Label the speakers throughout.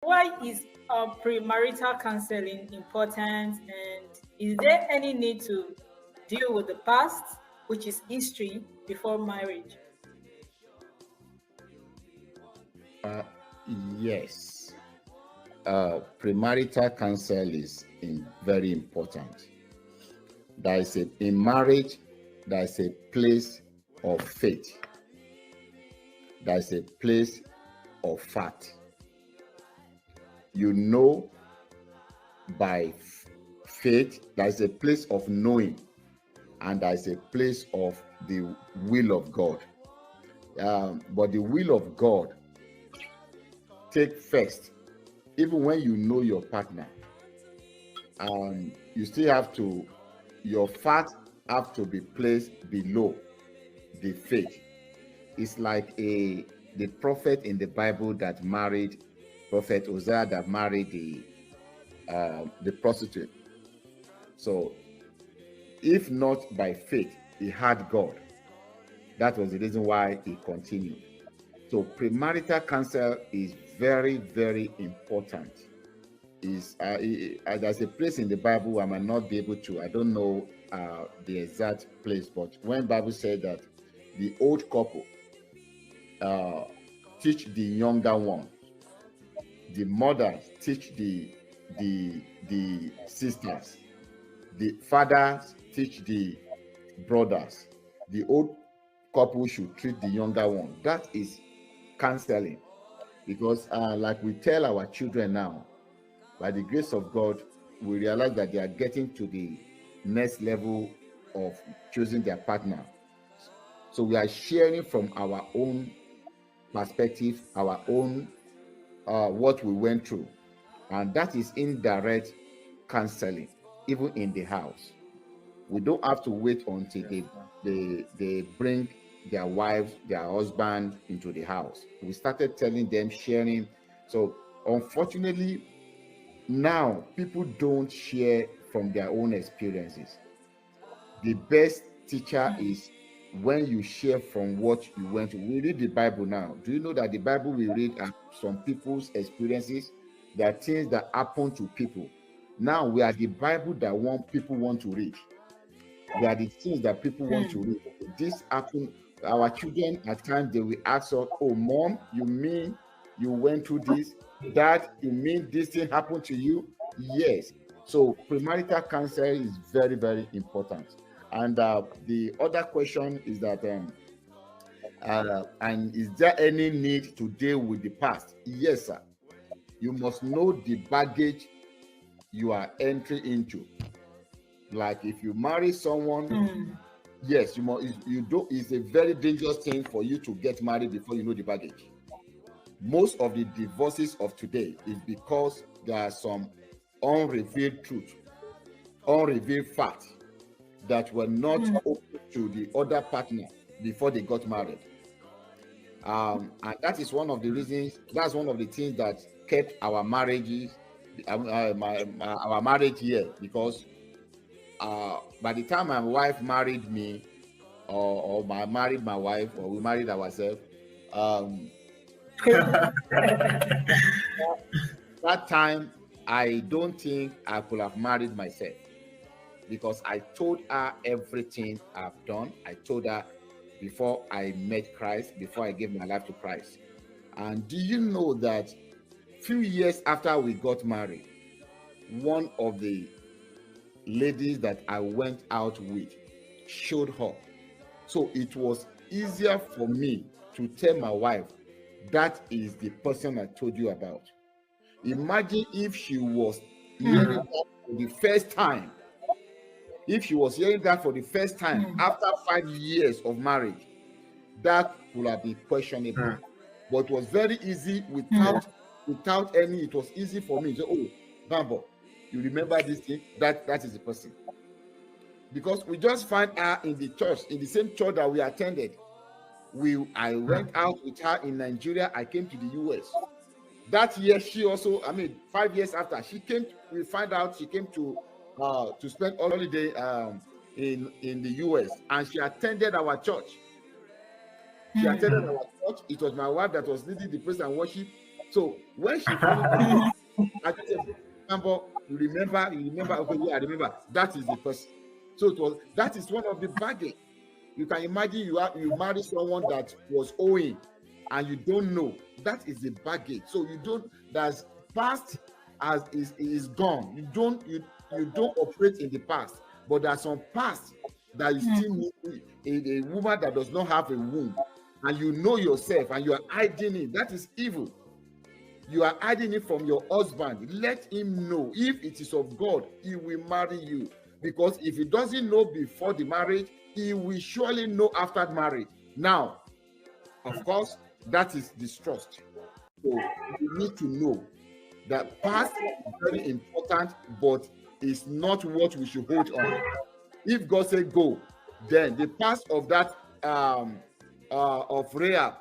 Speaker 1: Why is premarital counseling important, and is there any need to deal with the past, which is history, before marriage?
Speaker 2: Yes. Premarital counsel is very important. In marriage, there is a place of faith. There is a place of fact. You know by faith, there is a place of knowing, and there is a place of the will of God. But the will of God take first. Even when you know your partner, you still have to, your fact have to be placed below the faith. It's like the prophet in the Bible that married, Prophet Hosea, that married the prostitute. So if not by faith, he had God. That was the reason why he continued. So premarital counsel is very, very important. There's a place in the Bible, I might not be able to, I don't know the exact place, but when Bible said that the old couple teach the younger one, the mothers teach the sisters, the fathers teach the brothers, the old couple should treat the younger one. That is counseling. Because like we tell our children now, by the grace of God, we realize that they are getting to the next level of choosing their partner. So we are sharing from our own perspective, our own what we went through. And that is indirect counseling, even in the house. We don't have to wait until they bring their wives, their husband into the house. We started telling them, sharing. So unfortunately, now people don't share from their own experiences. The best teacher is when you share from what you went through. We read the Bible now. Do you know that the Bible we read are some people's experiences? There are things that happen to people. Now we are the Bible that people want to read. They are the things that people want to read. This happen. Our children at times they will ask us, "Oh, mom, you mean you went through this? Dad, you mean this thing happened to you?" Yes. So premarital counsel is very, very important. And the other question is that, and is there any need to deal with the past? Yes, sir. You must know the baggage you are entering into. Like if you marry someone, yes, you must. You do. It's a very dangerous thing for you to get married before you know the baggage. Most of the divorces of today is because there are some unrevealed truth, unrevealed facts that were not open to the other partner before they got married. And that is one of the reasons. That's one of the things that kept our marriages, our marriage here, because by the time my wife married me, or I married my wife, or we married ourselves, that time I don't think I could have married myself, because I told her everything I've done. I told her before I met Christ, before I gave my life to Christ. And do you know that few years after we got married, one of the ladies that I went out with showed up. So it was easier for me to tell my wife, that is the person I told you about. Imagine if she was hearing that for the first time. If she was hearing that for the first time after 5 years of marriage, that would have been questionable. But it was very easy without any. It was easy for me to say, "Oh, Bambo, you remember this thing? That is the person." Because we just find her in the church, in the same church that we attended. I went out with her in Nigeria. I came to the US. That year, she also, 5 years after, she came. We find out she came to spend holiday in the US, and she attended our church. She attended our church. It was my wife that was leading the praise and worship. So when she finished, I just said, you remember, okay, yeah, I remember. That is the person. So that is one of the baggage. You can imagine you marry someone that was owing and you don't know. That is the baggage. So you don't, that's past as is gone. You don't operate in the past, but there's some past that you still need. A woman that does not have a womb, and you know yourself and you are hiding it. That is evil. You are hiding it from your husband. Let him know. If it is of God, he will marry you. Because if he doesn't know before the marriage, he will surely know after marriage. Now, of course, that is distrust. So you need to know that past is very important, but it's not what we should hold on. If God said go, then the past of that of Rahab,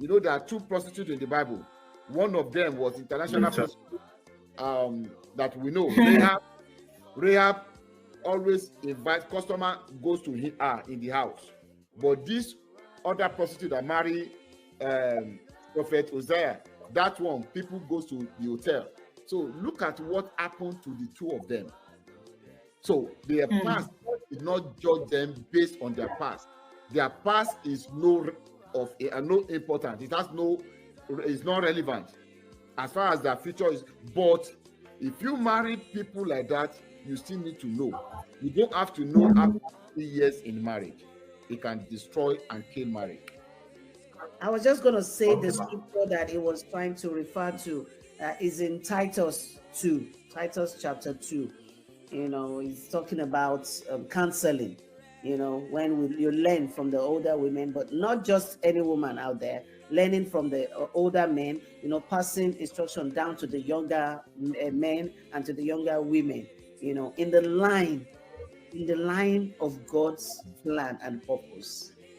Speaker 2: you know, there are 2 prostitutes in the Bible. One of them was international prostitute that we know. Rahab always invites customer, goes to her in the house. But this other prostitute that married Prophet Hosea, that one, people goes to the hotel. So look at what happened to the 2 of them. So their past did not judge them based on their past. Their past is no important. It has no, it's not relevant as far as their future is. But if you marry people like that, you still need to know. You don't have to know after 3 years in marriage. It can destroy and kill marriage.
Speaker 3: I was just going to say the scripture that it was trying to refer to is in Titus 2, Titus chapter 2. You know, he's talking about counseling, you know, when you learn from the older women, but not just any woman out there, learning from the older men, you know, passing instruction down to the younger men and to the younger women, you know, in the line of God's plan and purpose.